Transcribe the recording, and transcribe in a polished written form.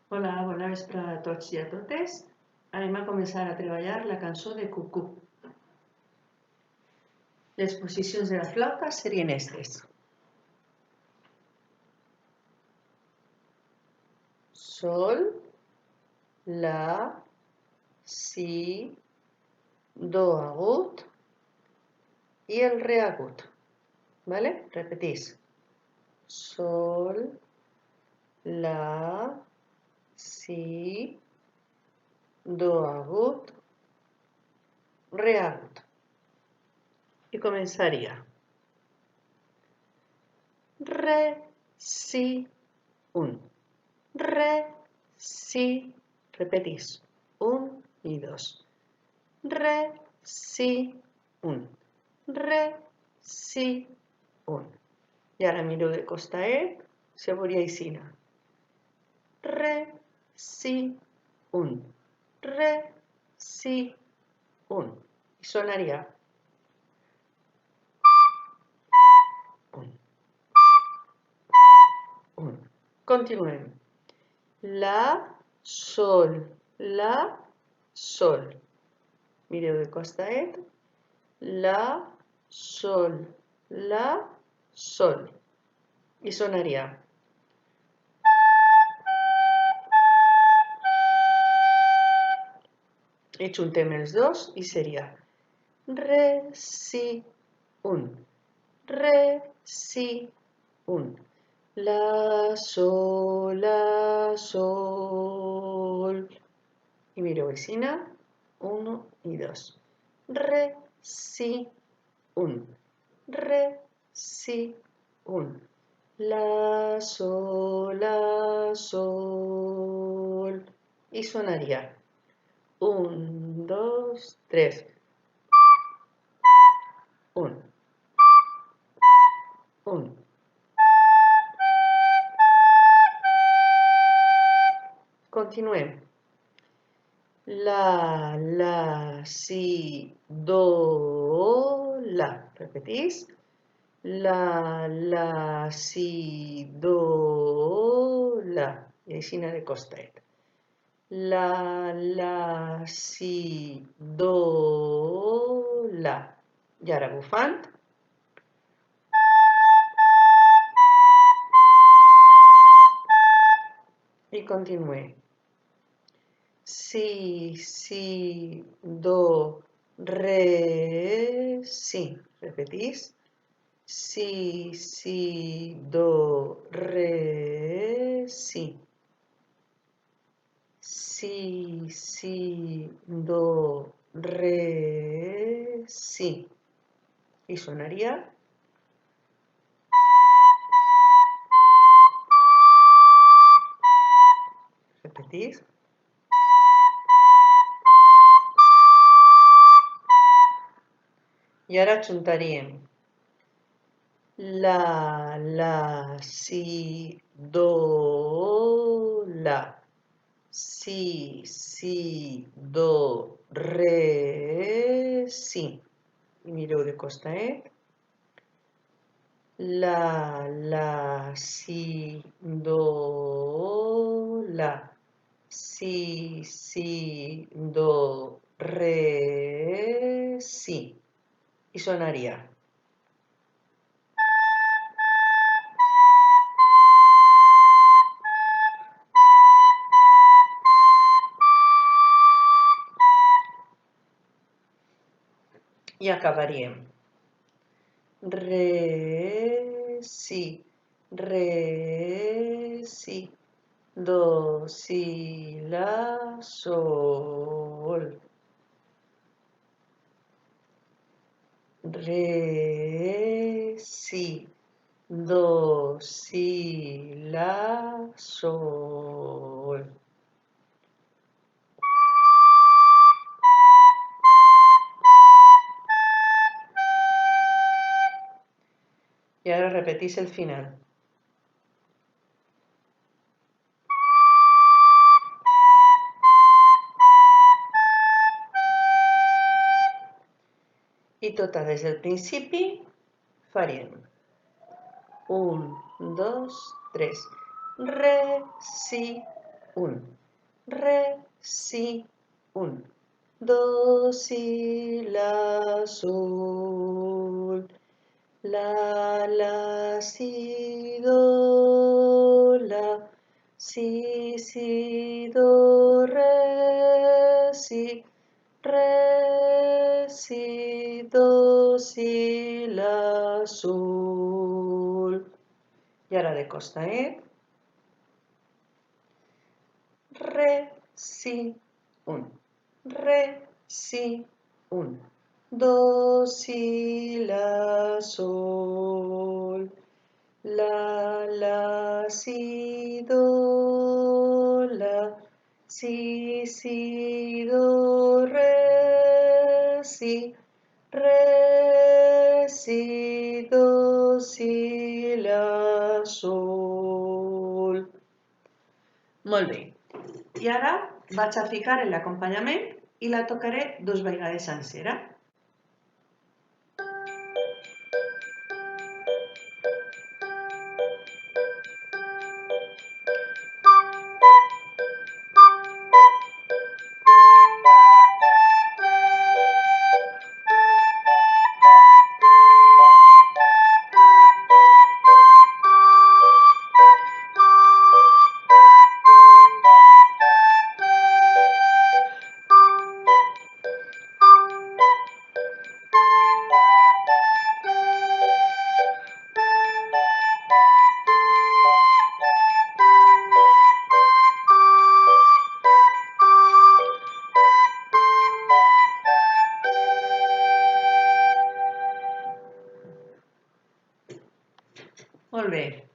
Hola, bona vespre a tots i a totes. Anem a començar a treballar la cançó de Cucú. Les posicions de la flauta serien aquestes. Sol, la, si, do agut i el re agut. ¿Vale? Repetís. Sol, la, si, do agut, re agut. I començaria. Re, si, un. Re, si, repetís. Un i dos. Re, si, un. Re, si, un. I ara mireu de costaet, se veuria així. Re, si, un. Re, si, un. I sonaria. Un. Un. Continuem. La, sol, la, sol. Mireu de costaet. La, sol, la, sol. I sonaria. I juntem els dos i seria re, si, un. Re, si, un. La, sol, la, sol. I mireu aixina. 1 i 2. Re, si, un. Re, si, un. La, sol, la, sol. I sonaria. 1, 2, 3. 1. 1. Continuem. La, si, do, la. Repetís. La, si, do, la. I així de costaet. La, si, do, la. I ara bufant. I continuem. Si, do, re, si. Repetís. Si, do, re, si. Si, do, re, si. I sonaria. Repetís. I ara juntaríem la, si, do, la. Si, do, re, si. I mireu de costaet. La, si, do, la. Si, do, re, si. I sonaria. I acabaríem. Re, si, do, si, la, sol. Re, si, do, si, la, sol. Y ahora repetís el final. I tota des del principi faríem 1, 2, 3. Re, si, un. Re, si, un. Do, si, la, sol. La, si, do, la. Si, do, re, si, do, si, la, sol. Y ahora de costa, ¿eh? Re, si, un. Re, si, un. Do, si, la, sol. La, si, do, la. Si, do, re, si, do, si, la, sol. Molt bé. I ara vaig a ficar l'acompanyament i la tocaré dos vegades sencera. Molt bé.